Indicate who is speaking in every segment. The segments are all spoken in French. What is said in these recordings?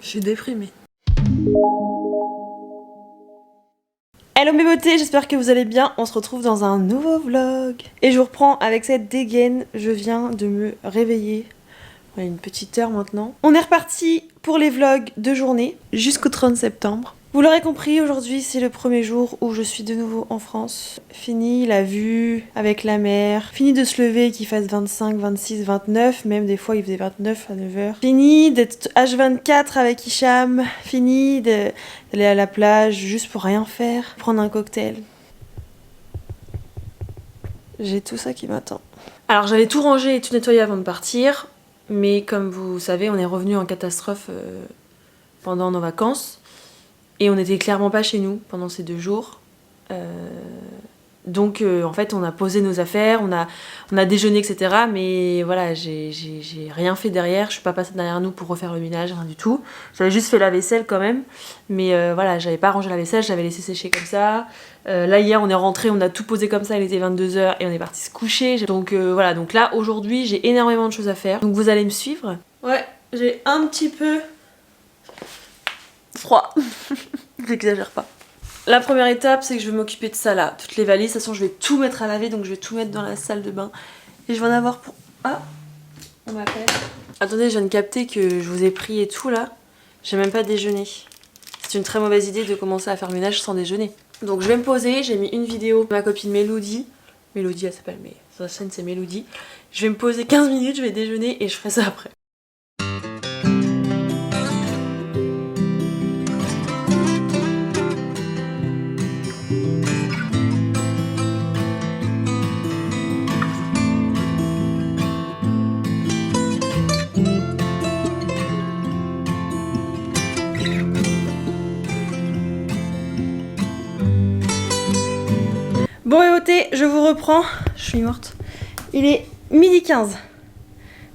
Speaker 1: Je suis déprimée. Hello mes beautés, j'espère que vous allez bien. On se retrouve dans un nouveau vlog. Et je vous reprends avec cette dégaine. Je viens de me réveiller. Il y a une petite heure maintenant. On est reparti pour les vlogs de journée jusqu'au 30 septembre. Vous l'aurez compris, aujourd'hui c'est le premier jour où je suis de nouveau en France. Fini la vue avec la mer. Fini de se lever qu'il fasse 25, 26, 29. Même des fois il faisait 29 à 9h. Fini d'être H24 avec Hicham. Fini d'aller à la plage juste pour rien faire. Prendre un cocktail. J'ai tout ça qui m'attend. Alors j'avais tout rangé et tout nettoyé avant de partir. Mais comme vous savez, on est revenu en catastrophe pendant nos vacances. Et on n'était clairement pas chez nous pendant ces 2 jours. Donc en fait on a posé nos affaires, on a déjeuné etc. Mais voilà, j'ai rien fait derrière, je suis pas passée derrière nous pour refaire le ménage, rien du tout. J'avais juste fait la vaisselle quand même. Mais voilà, j'avais pas rangé la vaisselle, je l'avais laissé sécher comme ça. Là hier on est rentré, on a tout posé comme ça, il était 22h et on est parti se coucher. Donc voilà, donc là aujourd'hui j'ai énormément de choses à faire. Donc vous allez me suivre. Ouais, j'ai un petit peu froid. J'exagère pas. La première étape, c'est que je vais m'occuper de ça là. Toutes les valises, de toute façon je vais tout mettre à laver, donc je vais tout mettre dans la salle de bain. Et je vais en avoir pour... Ah, on m'appelle. Attendez, je viens de capter que je vous ai pris et tout là. J'ai même pas déjeuné. C'est une très mauvaise idée de commencer à faire le ménage sans déjeuner. Donc je vais me poser, j'ai mis une vidéo de ma copine Mélodie. Mélodie elle s'appelle, mais sa chaîne c'est Mélodie. Je vais me poser 15 minutes, je vais déjeuner et je ferai ça après. Bon et ôté, je vous reprends. Je suis morte. Il est 12h15.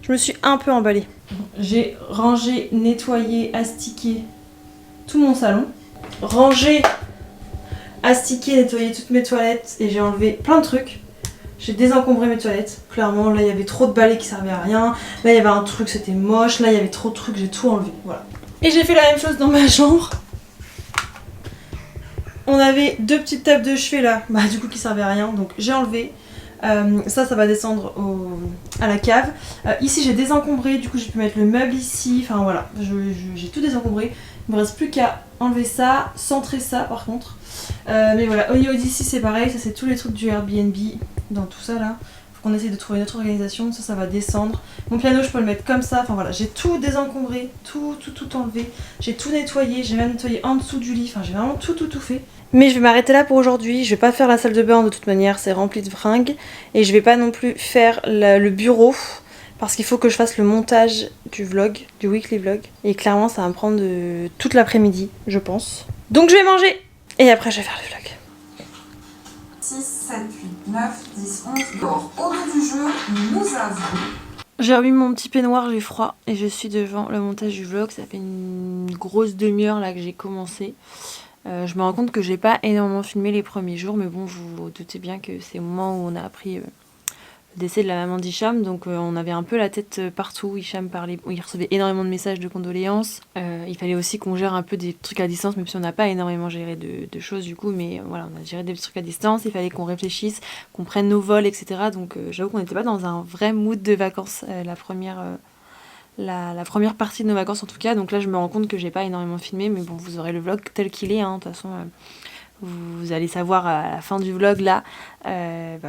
Speaker 1: Je me suis un peu emballée. J'ai rangé, nettoyé, astiqué tout mon salon. Rangé, astiqué, nettoyé toutes mes toilettes et j'ai enlevé plein de trucs. J'ai désencombré mes toilettes. Clairement, là il y avait trop de balais qui servaient à rien. Là il y avait un truc, c'était moche. Là il y avait trop de trucs, j'ai tout enlevé. Voilà. Et j'ai fait la même chose dans ma chambre. On avait 2 petites tables de chevet là, bah du coup qui servaient à rien, donc j'ai enlevé. Ça va descendre à la cave. Ici j'ai désencombré, du coup j'ai pu mettre le meuble ici, enfin voilà, j'ai tout désencombré. Il me reste plus qu'à enlever ça, centrer ça par contre. Mais voilà, au niveau d'ici c'est pareil, ça c'est tous les trucs du Airbnb dans tout ça là. Faut qu'on essaye de trouver une autre organisation, ça va descendre. Mon piano je peux le mettre comme ça, enfin voilà, j'ai tout désencombré, tout enlevé. J'ai tout nettoyé, j'ai même nettoyé en dessous du lit, enfin j'ai vraiment tout fait. Mais je vais m'arrêter là pour aujourd'hui, je vais pas faire la salle de bain de toute manière, c'est rempli de fringues. Et je vais pas non plus faire le bureau, parce qu'il faut que je fasse le montage du vlog, du weekly vlog. Et clairement ça va me prendre toute l'après-midi, je pense. Donc je vais manger, et après je vais faire le vlog.
Speaker 2: 6, 7, 8, 9, 10, 11, alors au bout du jeu, nous avons...
Speaker 1: J'ai remis mon petit peignoir, j'ai froid, et je suis devant le montage du vlog, ça fait une grosse demi-heure là que j'ai commencé. Je me rends compte que j'ai pas énormément filmé les premiers jours, mais bon, vous vous doutez bien que c'est au moment où on a appris le décès de la maman d'Hicham, donc on avait un peu la tête partout. Hicham parlait, il recevait énormément de messages de condoléances. Il fallait aussi qu'on gère un peu des trucs à distance, même si on n'a pas énormément géré de choses du coup, mais voilà, on a géré des trucs à distance. Il fallait qu'on réfléchisse, qu'on prenne nos vols, etc. Donc j'avoue qu'on n'était pas dans un vrai mood de vacances la première partie de nos vacances en tout cas, donc là je me rends compte que j'ai pas énormément filmé, mais bon vous aurez le vlog tel qu'il est, hein. De toute façon vous allez savoir à la fin du vlog là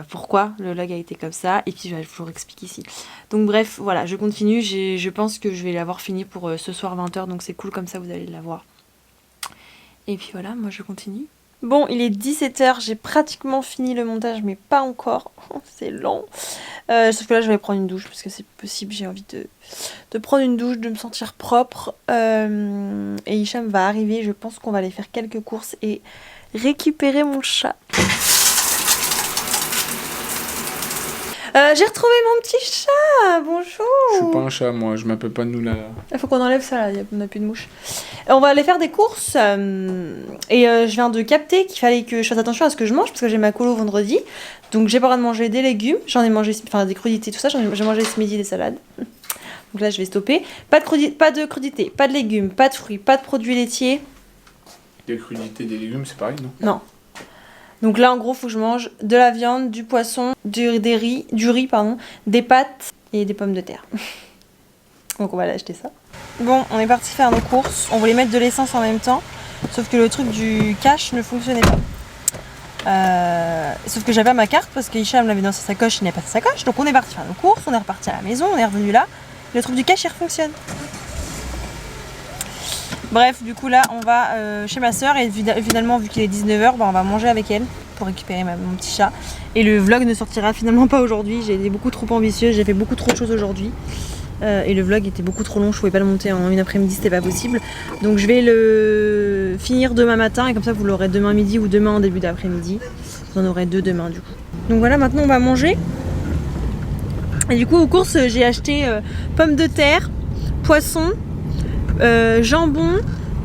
Speaker 1: pourquoi le vlog a été comme ça, et puis je vous explique ici. Donc bref voilà, je continue, je pense que je vais l'avoir fini pour ce soir 20h, donc c'est cool, comme ça vous allez l'avoir. Et puis voilà, moi je continue. Bon, il est 17h, j'ai pratiquement fini le montage, mais pas encore. C'est lent. Sauf que là, je vais prendre une douche, parce que c'est possible, j'ai envie de prendre une douche, de me sentir propre. Et Hicham va arriver, je pense qu'on va aller faire quelques courses et récupérer mon chat. J'ai retrouvé mon petit chat. Bonjour.
Speaker 3: Je suis pas un chat, moi, je m'appelle pas Noula.
Speaker 1: Il faut qu'on enlève ça, là, on n'a plus de mouches. On va aller faire des courses. Et je viens de capter qu'il fallait que je fasse attention à ce que je mange, parce que j'ai ma colo vendredi. Donc j'ai pas le droit de manger des légumes. J'en ai mangé, enfin des crudités, tout ça. J'ai mangé ce midi des salades. Donc là je vais stopper. Pas de crudités, pas de légumes, pas de fruits, pas de produits laitiers.
Speaker 3: Des crudités, des légumes, c'est pareil, non?
Speaker 1: Non. Donc là en gros faut que je mange de la viande, du poisson, du riz, des pâtes et des pommes de terre. Donc on va aller acheter ça. Bon, on est parti faire nos courses. On voulait mettre de l'essence en même temps. Sauf que le truc du cash ne fonctionnait pas. Sauf que j'avais ma carte parce que Hicham l'avait dans sa sacoche, il n'avait pas sa sacoche. Donc on est parti faire nos courses, on est reparti à la maison, on est revenu là. Le truc du cash il refonctionne. Bref, du coup là on va chez ma soeur et finalement vu qu'il est 19h, on va manger avec elle pour récupérer mon petit chat. Et le vlog ne sortira finalement pas aujourd'hui, j'ai été beaucoup trop ambitieuse, j'ai fait beaucoup trop de choses aujourd'hui. Et le vlog était beaucoup trop long, je pouvais pas le monter en une après-midi, c'était pas possible. Donc je vais le finir demain matin et comme ça vous l'aurez demain midi ou demain en début d'après-midi. Vous en aurez 2 demain du coup. Donc voilà, maintenant on va manger. Et du coup aux courses j'ai acheté pommes de terre, poisson, jambon,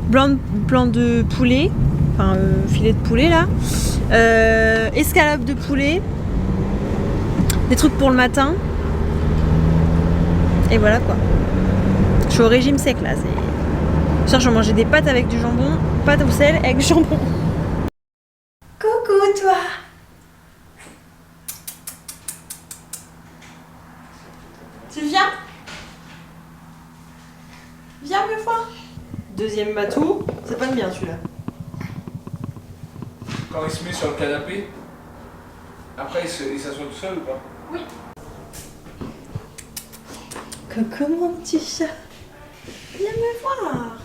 Speaker 1: blanc de poulet, enfin filet de poulet là, escalope de poulet, des trucs pour le matin. Et voilà quoi. Je suis au régime sec là. Ce soir je vais manger des pâtes avec du jambon, pâtes au sel avec du jambon. Coucou toi. Tu viens? Viens me voir. Deuxième bateau, c'est pas le mien celui-là.
Speaker 3: Quand il se met sur le canapé, après il s'assoit tout seul ou pas?
Speaker 1: Oui. Coucou mon petit chat. Viens me voir.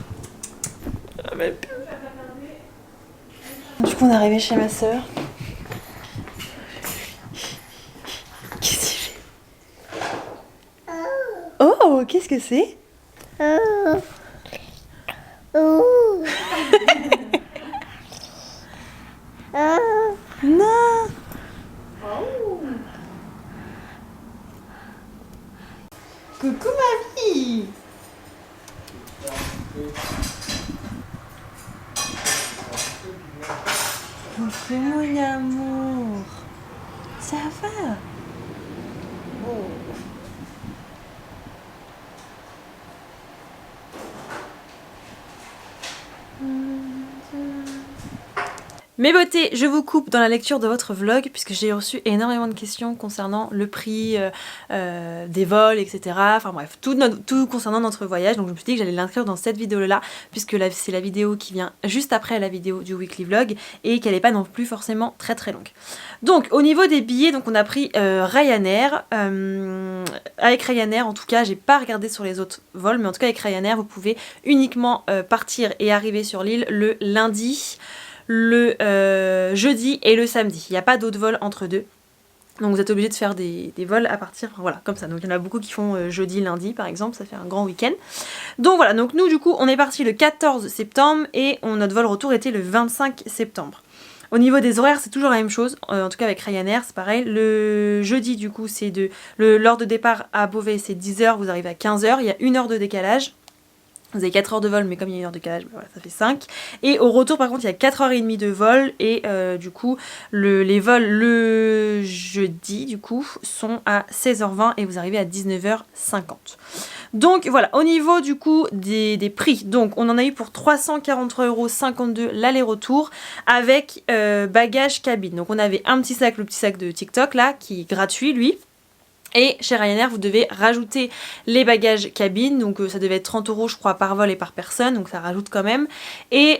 Speaker 1: Du coup on est arrivé chez ma soeur. Qu'est-ce qu'il fait? Oh, qu'est-ce que c'est? Non. Coucou ma vie. Coucou mon amour. Ça va? Oh. Mes beautés, je vous coupe dans la lecture de votre vlog puisque j'ai reçu énormément de questions concernant le prix des vols, etc. Enfin bref, tout concernant notre voyage. Donc je me suis dit que j'allais l'inscrire dans cette vidéo-là puisque c'est la vidéo qui vient juste après la vidéo du weekly vlog et qu'elle n'est pas non plus forcément très très longue. Donc au niveau des billets, donc on a pris Ryanair. Avec Ryanair, en tout cas, j'ai pas regardé sur les autres vols, mais en tout cas avec Ryanair, vous pouvez uniquement partir et arriver sur l'île le lundi, le jeudi et le samedi. Il n'y a pas d'autres vols entre deux. Donc vous êtes obligé de faire des vols à partir, voilà, comme ça. Donc il y en a beaucoup qui font jeudi, lundi par exemple, ça fait un grand week-end. Donc voilà, donc nous du coup on est parti le 14 septembre et notre vol retour était le 25 septembre. Au niveau des horaires, c'est toujours la même chose, en tout cas avec Ryanair, c'est pareil. Le jeudi du coup, c'est l'heure de départ à Beauvais, c'est 10h, vous arrivez à 15h, il y a 1 heure de décalage. Vous avez 4 heures de vol, mais comme il y a 1 heure de décalage, voilà, ça fait 5. Et au retour, par contre, il y a 4h30 de vol. Et du coup, les vols le jeudi, du coup, sont à 16h20 et vous arrivez à 19h50. Donc voilà, au niveau du coup des prix, donc on en a eu pour 343,52 € l'aller-retour avec bagage cabine. Donc on avait un petit sac, le petit sac de TikTok là, qui est gratuit lui. Et chez Ryanair, vous devez rajouter les bagages cabine, donc ça devait être 30 € je crois par vol et par personne, donc ça rajoute quand même. Et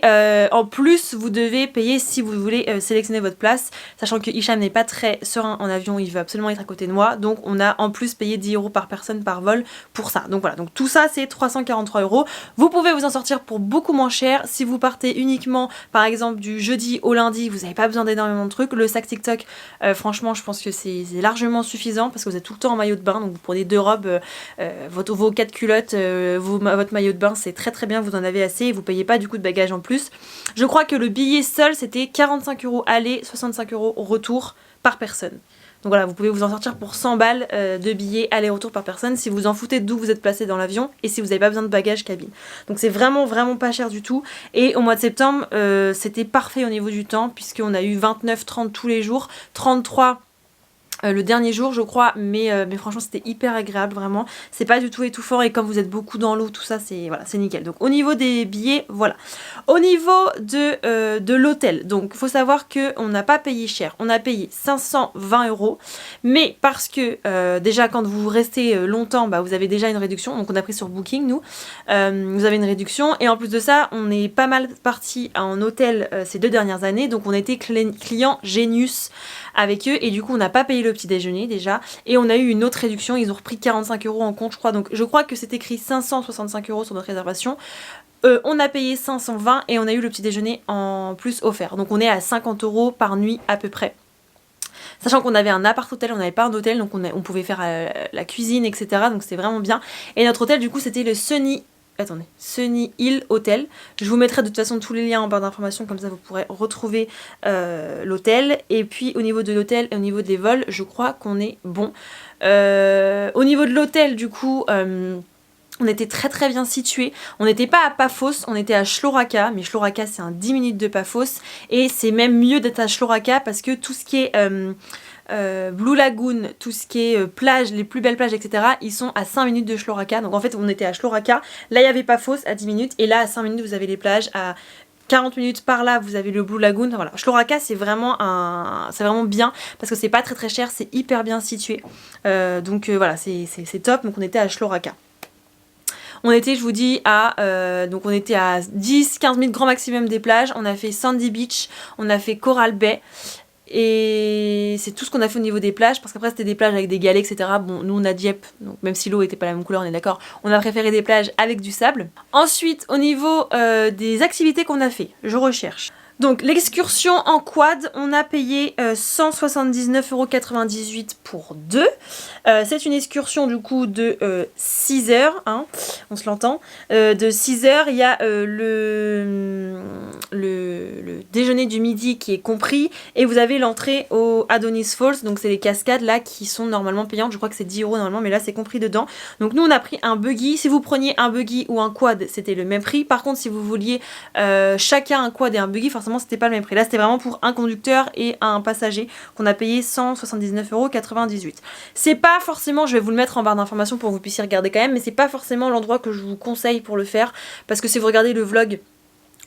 Speaker 1: en plus, vous devez payer si vous voulez sélectionner votre place, sachant que Hicham n'est pas très serein en avion, il veut absolument être à côté de moi, donc on a en plus payé 10 € par personne par vol pour ça. Donc voilà, donc tout ça c'est 343 €. Vous pouvez vous en sortir pour beaucoup moins cher si vous partez uniquement, par exemple du jeudi au lundi, vous n'avez pas besoin d'énormément de trucs. Le sac TikTok, franchement, je pense que c'est largement suffisant parce que vous êtes tout le temps en maillot de bain, donc vous prenez 2 robes, vos 4 culottes, votre maillot de bain, c'est très très bien, vous en avez assez et vous payez pas du coup de bagages en plus. Je crois que le billet seul c'était 45 € aller, 65 € retour par personne. Donc voilà, vous pouvez vous en sortir pour 100 balles de billets aller-retour par personne si vous en foutez d'où vous êtes placé dans l'avion et si vous n'avez pas besoin de bagages cabine. Donc c'est vraiment vraiment pas cher du tout. Et au mois de septembre, c'était parfait au niveau du temps puisqu'on a eu 29-30 tous les jours, 33 le dernier jour je crois, mais franchement c'était hyper agréable vraiment, c'est pas du tout étouffant et comme vous êtes beaucoup dans l'eau tout ça c'est voilà, c'est nickel. Donc au niveau des billets voilà. Au niveau de l'hôtel, donc il faut savoir qu'on n'a pas payé cher, on a payé 520 €, mais parce que déjà quand vous restez longtemps bah, vous avez déjà une réduction, donc on a pris sur Booking nous, vous avez une réduction et en plus de ça on est pas mal parti en hôtel ces 2 dernières années, donc on était client Genius avec eux et du coup on n'a pas payé le petit déjeuner déjà et on a eu une autre réduction, ils ont repris 45 € en compte je crois, donc je crois que c'est écrit 565 € sur notre réservation. On a payé 520 et on a eu le petit déjeuner en plus offert, donc on est à 50 € par nuit à peu près. Sachant qu'on avait un appart-hôtel, on n'avait pas un hôtel, donc on pouvait faire la cuisine, etc. Donc c'était vraiment bien. Et notre hôtel, du coup, c'était le Sunny Hill Hotel. Je vous mettrai de toute façon tous les liens en barre d'informations, comme ça vous pourrez retrouver l'hôtel. Et puis au niveau de l'hôtel et au niveau des vols, je crois qu'on est bon. Au niveau de l'hôtel, du coup... on était très très bien situé, on n'était pas à Paphos, on était à Shloraca, mais Shloraca c'est un 10 minutes de Paphos, et c'est même mieux d'être à Shloraca parce que tout ce qui est Blue Lagoon, tout ce qui est plage, les plus belles plages, etc., ils sont à 5 minutes de Shloraca, donc en fait on était à Shloraca, là il y avait Paphos à 10 minutes, et là à 5 minutes vous avez les plages, à 40 minutes par là vous avez le Blue Lagoon, enfin, voilà. Shloraca c'est vraiment bien parce que c'est pas très très cher, c'est hyper bien situé, donc voilà c'est top, donc on était à Shloraca. On était, je vous dis, donc on était à 10-15 minutes grand maximum des plages. On a fait Sandy Beach, on a fait Coral Bay. Et c'est tout ce qu'on a fait au niveau des plages, parce qu'après c'était des plages avec des galets, etc. Bon, nous on a Dieppe, donc même si l'eau était pas la même couleur, on est d'accord, on a préféré des plages avec du sable. Ensuite, au niveau des activités qu'on a fait, je recherche. Donc l'excursion en quad, on a payé 179,98 € pour 2. C'est une excursion du coup de 6 heures, hein, on se l'entend. De 6 heures, il y a le déjeuner du midi qui est compris et vous avez l'entrée au Adonis Falls, donc c'est les cascades là qui sont normalement payantes, je crois que c'est 10 € normalement, mais là c'est compris dedans. Donc nous on a pris un buggy, si vous preniez un buggy ou un quad c'était le même prix, par contre si vous vouliez chacun un quad et un buggy, forcément c'était pas le même prix. Là c'était vraiment pour un conducteur et un passager qu'on a payé 179,98 €. C'est pas forcément, je vais vous le mettre en barre d'informations pour que vous puissiez regarder quand même, mais c'est pas forcément l'endroit que je vous conseille pour le faire, parce que si vous regardez le vlog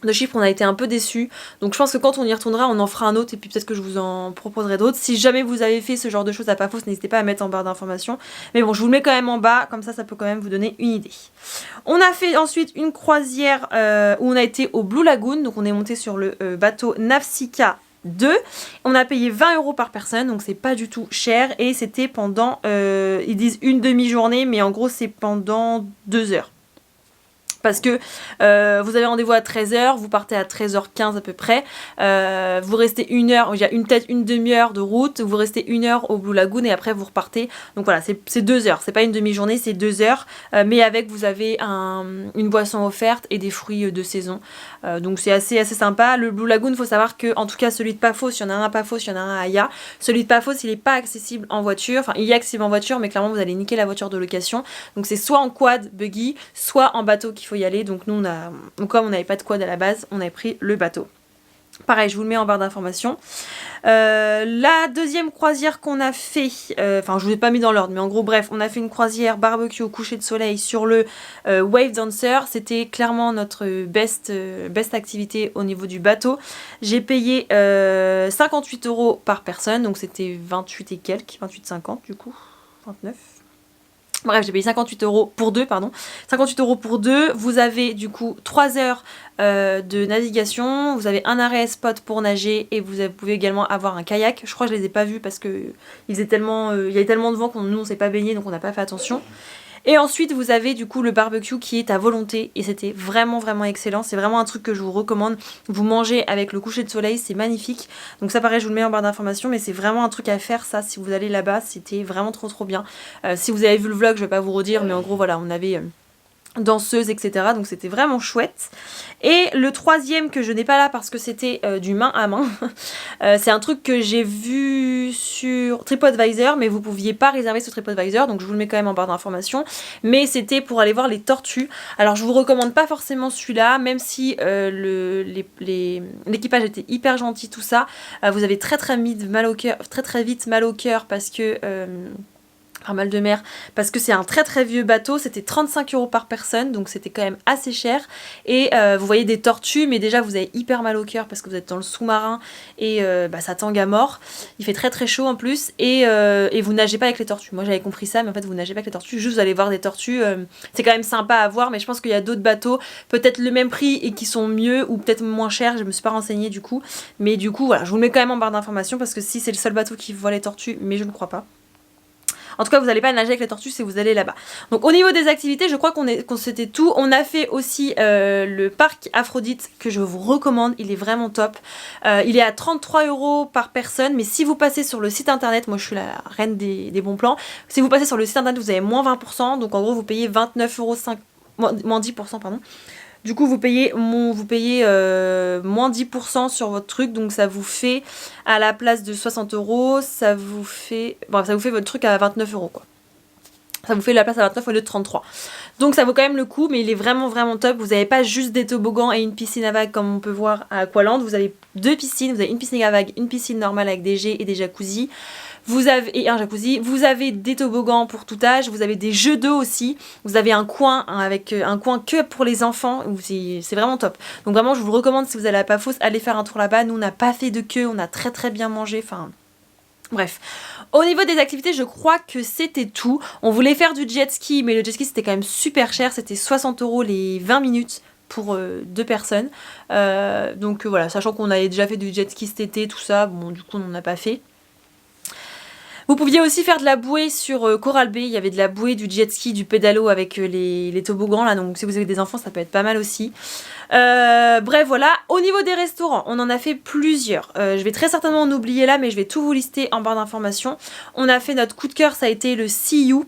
Speaker 1: de Chypre, on a été un peu déçus, donc je pense que quand on y retournera on en fera un autre et puis peut-être que je vous en proposerai d'autres. Si jamais vous avez fait ce genre de choses à Paphos, n'hésitez pas à mettre en barre d'informations, mais bon je vous le mets quand même en bas, comme ça peut quand même vous donner une idée. On a fait ensuite une croisière où on a été au Blue Lagoon, donc on est monté sur le bateau Navsika 2, on a payé 20 € par personne, donc c'est pas du tout cher, et c'était pendant, ils disent une demi-journée, mais en gros c'est pendant 2 heures. Parce que vous avez rendez-vous à 13h, vous partez à 13h15 à peu près, vous restez une heure, il y a peut-être une demi-heure de route, vous restez 1 heure au Blue Lagoon et après vous repartez. Donc voilà, c'est 2 heures, c'est pas une demi-journée, c'est 2 heures, mais avec vous avez une boisson offerte et des fruits de saison. Donc c'est assez sympa. Le Blue Lagoon, il faut savoir que, en tout cas celui de Paphos, il y en a un à Paphos, il y en a un à Aya. Celui de Paphos, il n'est pas accessible en voiture, enfin il est accessible en voiture, mais clairement vous allez niquer la voiture de location. Donc c'est soit en quad buggy, soit en bateau qu'il faut y aller. Donc nous comme on n'avait pas de quad à la base, on avait pris le bateau. Pareil, je vous le mets en barre d'informations. La deuxième croisière qu'on a fait, enfin je vous ai pas mis dans l'ordre, mais en gros bref, on a fait une croisière barbecue au coucher de soleil sur le Wave Dancer. C'était clairement notre best activité au niveau du bateau. J'ai payé 58 € par personne, donc c'était 28 et quelques, 28,50 du coup, 29. Bref, j'ai payé 58 € pour deux, pardon. 58 € pour deux. Vous avez du coup 3 heures de navigation. Vous avez un arrêt spot pour nager et vous pouvez également avoir un kayak. Je crois que je les ai pas vus parce que il y avait tellement de vent qu'on nous on s'est pas baigné, donc on n'a pas fait attention. Et ensuite vous avez du coup le barbecue qui est à volonté et c'était vraiment excellent. C'est vraiment un truc que je vous recommande. Vous mangez avec le coucher de soleil, c'est magnifique. Donc ça pareil, je vous le mets en barre d'informations, mais c'est vraiment un truc à faire ça si vous allez là-bas. C'était vraiment trop bien. Si vous avez vu le vlog, je vais pas vous redire, mais en gros voilà, on avait danseuses, etc. Donc c'était vraiment chouette. Et le troisième que je n'ai pas là parce que c'était du main à main, c'est un truc que j'ai vu sur TripAdvisor, mais vous pouviez pas réserver sur TripAdvisor, donc je vous le mets quand même en barre d'informations. Mais c'était pour aller voir les tortues. Alors je vous recommande pas forcément celui-là, même si l'équipage était hyper gentil, tout ça. Vous avez très vite mal au cœur parce que... Enfin, mal de mer, parce que c'est un très vieux bateau, c'était 35 € par personne, donc c'était quand même assez cher. Et vous voyez des tortues, mais déjà vous avez hyper mal au cœur parce que vous êtes dans le sous-marin et ça tangue à mort. Il fait très chaud en plus, et vous nagez pas avec les tortues. Moi j'avais compris ça, mais en fait vous nagez pas avec les tortues, juste vous allez voir des tortues. C'est quand même sympa à voir, mais je pense qu'il y a d'autres bateaux, peut-être le même prix et qui sont mieux, ou peut-être moins chers, je me suis pas renseignée du coup. Mais du coup voilà, je vous le mets quand même en barre d'informations parce que si c'est le seul bateau qui voit les tortues, mais je ne crois pas. En tout cas, vous n'allez pas nager avec les tortues si vous allez là-bas. Donc au niveau des activités, je crois qu'on c'était tout. On a fait aussi le parc Aphrodite que je vous recommande. Il est vraiment top. Il est à 33 € par personne. Mais si vous passez sur le site internet, moi je suis la reine des bons plans. Si vous passez sur le site internet, vous avez moins 20%. Donc en gros, vous payez 29,5 €, moins 10%, pardon. Du coup, vous payez moins 10% sur votre truc, donc ça vous fait, à la place de 60 €, ça vous fait votre truc à 29 € quoi. Ça vous fait la place à 29 au lieu de 33. Donc ça vaut quand même le coup, mais il est vraiment top. Vous n'avez pas juste des toboggans et une piscine à vagues comme on peut voir à Aqualand. Vous avez 2 piscines, vous avez une piscine à vagues, une piscine normale avec des jets et des jacuzzis. Et un jacuzzi, vous avez des toboggans pour tout âge, vous avez des jeux d'eau aussi, vous avez un coin avec un coin que pour les enfants, c'est vraiment top. Donc vraiment je vous le recommande si vous allez à Paphos, allez faire un tour là-bas. Nous on n'a pas fait de queue, on a très bien mangé, enfin... Bref, au niveau des activités, je crois que c'était tout. On voulait faire du jet ski, mais le jet ski c'était quand même super cher, c'était 60 € les 20 minutes pour 2 personnes. Donc voilà, sachant qu'on avait déjà fait du jet ski cet été, tout ça, bon du coup on n'en a pas fait. Vous pouviez aussi faire de la bouée sur Coral Bay, il y avait de la bouée, du jet ski, du pédalo avec les toboggans là, donc si vous avez des enfants ça peut être pas mal aussi. Bref voilà, au niveau des restaurants, on en a fait plusieurs. Je vais très certainement en oublier là, mais je vais tout vous lister en barre d'informations. On a fait notre coup de cœur, ça a été le See You.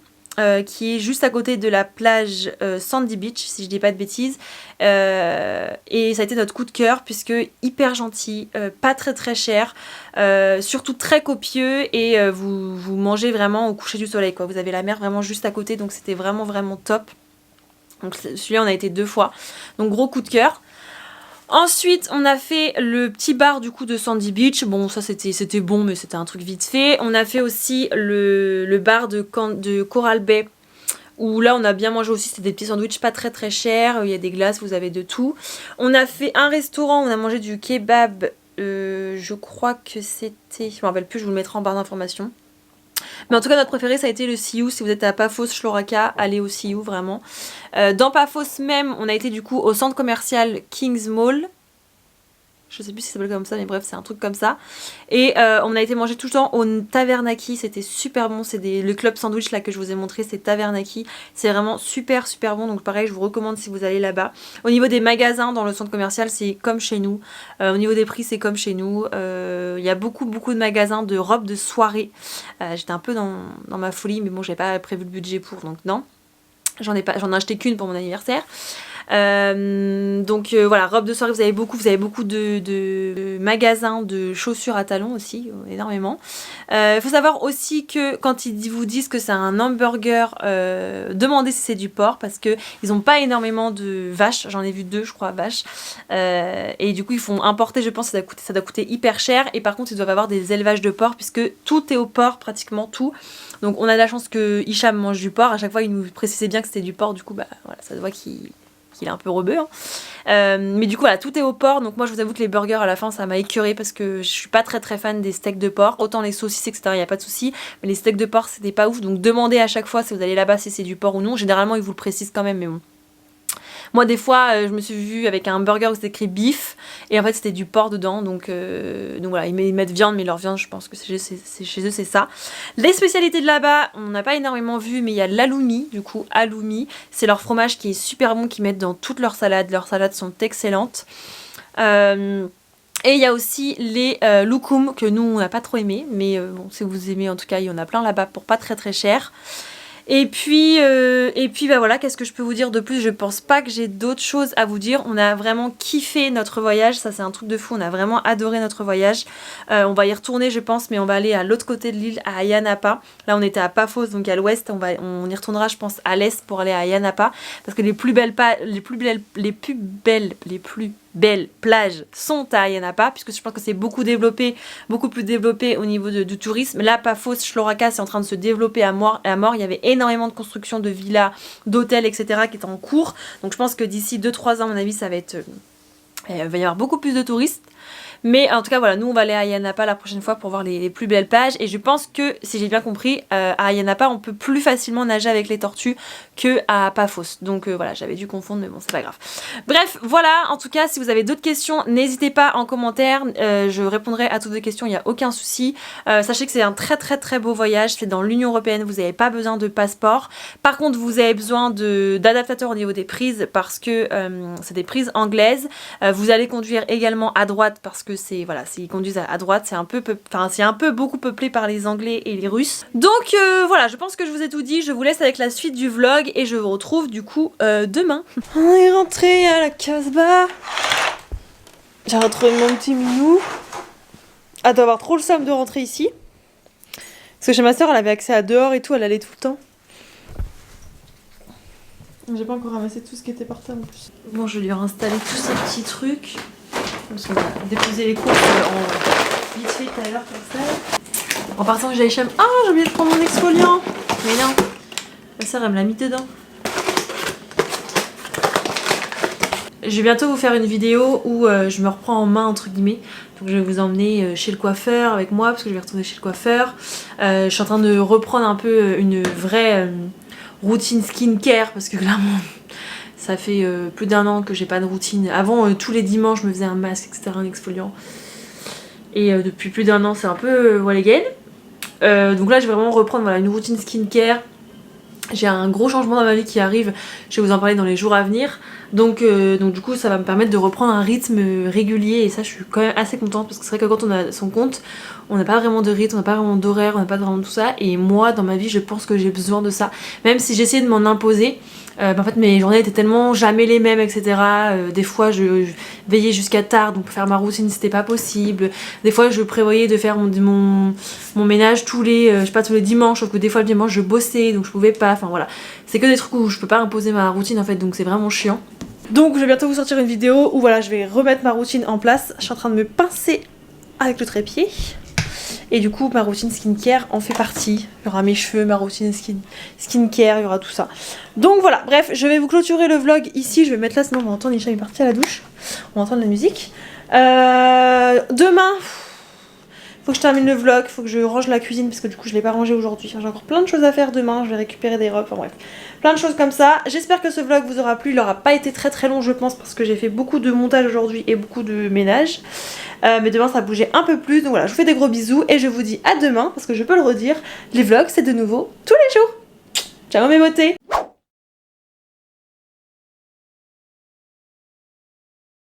Speaker 1: Qui est juste à côté de la plage Sandy Beach, si je dis pas de bêtises. Et ça a été notre coup de cœur, puisque hyper gentil, pas très cher, surtout très copieux, et vous mangez vraiment au coucher du soleil, quoi. Vous avez la mer vraiment juste à côté, donc c'était vraiment top. Donc celui-là, on a été 2 fois. Donc gros coup de cœur. Ensuite, on a fait le petit bar du coup de Sandy Beach. Bon, ça c'était bon, mais c'était un truc vite fait. On a fait aussi le bar de Coral Bay, où là on a bien mangé aussi. C'était des petits sandwichs pas très chers. Il y a des glaces, vous avez de tout. On a fait un restaurant, on a mangé du kebab. Je crois que c'était... Je me rappelle plus, je vous le mettrai en barre d'informations. Mais en tout cas notre préféré ça a été le See You. Si vous êtes à Paphos, Shloraca, allez au See You vraiment. Dans Paphos même on a été du coup au centre commercial Kings Mall. Je sais plus si ça s'appelle comme ça, mais bref, c'est un truc comme ça. Et on a été manger tout le temps au Tavernaki, c'était super bon. C'est le club sandwich là que je vous ai montré, c'est Tavernaki. C'est vraiment super bon, donc pareil, je vous recommande si vous allez là-bas. Au niveau des magasins dans le centre commercial, c'est comme chez nous. Au niveau des prix, c'est comme chez nous. Il y a beaucoup de magasins de robes de soirée. J'étais un peu dans ma folie, mais bon, j'avais pas prévu le budget pour, donc non. J'en ai acheté qu'une pour mon anniversaire. Donc voilà, robe de soirée, vous avez beaucoup de magasins de chaussures à talons aussi, énormément. Il faut savoir aussi que quand ils vous disent que c'est un hamburger, demandez si c'est du porc, parce que ils ont pas énormément de vaches. J'en ai vu 2 je crois, vaches, et du coup ils font importer, je pense, ça doit coûter hyper cher. Et par contre ils doivent avoir des élevages de porc, puisque tout est au porc, pratiquement tout. Donc on a de la chance que Hicham mange du porc. À chaque fois il nous précisait bien que c'était du porc, du coup bah voilà, ça se voit qu'il est un peu rebeu, hein. Mais du coup voilà, tout est au porc. Donc moi je vous avoue que les burgers à la fin ça m'a écœuré, parce que je suis pas très fan des steaks de porc. Autant les saucisses etc, il n'y a pas de souci, mais les steaks de porc c'était pas ouf. Donc demandez à chaque fois si vous allez là-bas si c'est du porc ou non. Généralement ils vous le précisent quand même, mais bon. Moi des fois je me suis vue avec un burger où c'était écrit beef et en fait c'était du porc dedans, donc voilà, ils mettent viande, mais leur viande je pense que chez eux c'est ça. Les spécialités de là-bas, on n'a pas énormément vu, mais il y a l'aloumi, du coup aloumi, c'est leur fromage qui est super bon, qu'ils mettent dans toutes leurs salades sont excellentes. Et il y a aussi les loukoum que nous on n'a pas trop aimé, mais bon si vous aimez, en tout cas il y en a plein là-bas pour pas très cher. Et puis bah voilà, qu'est-ce que je peux vous dire de plus? Je pense pas que j'ai d'autres choses à vous dire. On a vraiment kiffé notre voyage, ça c'est un truc de fou, on a vraiment adoré notre voyage. On va y retourner je pense, mais on va aller à l'autre côté de l'île, à Ayia Napa. Là on était à Paphos, donc à l'ouest, on y retournera je pense à l'est pour aller à Ayia Napa. Parce que les plus belles plages sont à Ayia Napa, puisque je pense que c'est beaucoup plus développé au niveau du tourisme. Là, Paphos, Chloraka, c'est en train de se développer à mort. Il y avait énormément de construction de villas, d'hôtels, etc. qui étaient en cours. Donc je pense que d'ici 2-3 ans, à mon avis, ça va être... il va y avoir beaucoup plus de touristes. Mais en tout cas voilà, nous on va aller à Ayia Napa la prochaine fois pour voir les plus belles plages. Et je pense que, si j'ai bien compris, à Ayia Napa on peut plus facilement nager avec les tortues que à Paphos. Donc voilà, j'avais dû confondre mais bon c'est pas grave. Bref voilà, en tout cas si vous avez d'autres questions, n'hésitez pas en commentaire. Je répondrai à toutes vos questions, il n'y a aucun souci. Sachez que c'est un très beau voyage, c'est dans l'Union Européenne, vous n'avez pas besoin de passeport. Par contre vous avez besoin d'adaptateurs au niveau des prises parce que c'est des prises anglaises. Vous allez conduire également à droite parce que s'ils conduisent à droite, c'est un peu beaucoup peuplé par les Anglais et les Russes. Donc voilà, je pense que je vous ai tout dit. Je vous laisse avec la suite du vlog et je vous retrouve du coup demain. On est rentré à la Casbah. J'ai retrouvé mon petit minou. Elle doit avoir trop le somme de rentrer ici. Parce que chez ma soeur, elle avait accès à dehors et tout, elle allait tout le temps. J'ai pas encore ramassé tout ce qui était par terre en plus. Bon, je vais lui installer tous ces petits trucs. Parce qu'on va déposer les courses en vite fait tout à l'heure comme ça. En partant que j'aille chez... Ah, j'ai oublié de prendre mon exfoliant. Mais non, ma soeur elle me l'a mis dedans. Je vais bientôt vous faire une vidéo où je me reprends en main entre guillemets. Donc je vais vous emmener chez le coiffeur avec moi parce que je vais retourner chez le coiffeur. Je suis en train de reprendre un peu une vraie routine skincare parce que clairement... Ça fait plus d'1 an que j'ai pas de routine. Avant, tous les dimanches, je me faisais un masque, etc., un exfoliant. Et depuis plus d'1 an, c'est un peu wall again. Donc là, je vais vraiment reprendre une routine skincare. J'ai un gros changement dans ma vie qui arrive. Je vais vous en parler dans les jours à venir. Donc du coup, ça va me permettre de reprendre un rythme régulier. Et ça, je suis quand même assez contente. Parce que c'est vrai que quand on a son compte, on n'a pas vraiment de rythme, on n'a pas vraiment d'horaire, on n'a pas vraiment tout ça. Et moi, dans ma vie, je pense que j'ai besoin de ça. Même si j'essayais de m'en imposer. En fait mes journées étaient tellement jamais les mêmes, etc. Des fois je veillais jusqu'à tard, donc faire ma routine c'était pas possible. Des fois je prévoyais de faire mon ménage tous les dimanches, sauf que des fois le dimanche je bossais donc je pouvais pas, enfin voilà. C'est que des trucs où je peux pas imposer ma routine en fait, donc c'est vraiment chiant. Donc je vais bientôt vous sortir une vidéo où voilà, je vais remettre ma routine en place. Je suis en train de me pincer avec le trépied. Et du coup ma routine skincare en fait partie. Il y aura mes cheveux, ma routine skincare, il y aura tout ça. Donc voilà, bref, je vais vous clôturer le vlog ici. Je vais mettre là, sinon on va entendre Isha est partie à la douche. On va entendre la musique. Demain, faut que je termine le vlog, faut que je range la cuisine parce que du coup je l'ai pas rangé aujourd'hui. J'ai encore plein de choses à faire demain, je vais récupérer des robes, enfin bref. Plein de choses comme ça. J'espère que ce vlog vous aura plu. Il n'aura pas été très long je pense parce que j'ai fait beaucoup de montage aujourd'hui et beaucoup de ménage. Mais demain ça bougeait un peu plus. Donc voilà, je vous fais des gros bisous et je vous dis à demain parce que je peux le redire. Les vlogs c'est de nouveau tous les jours. Ciao mes beautés.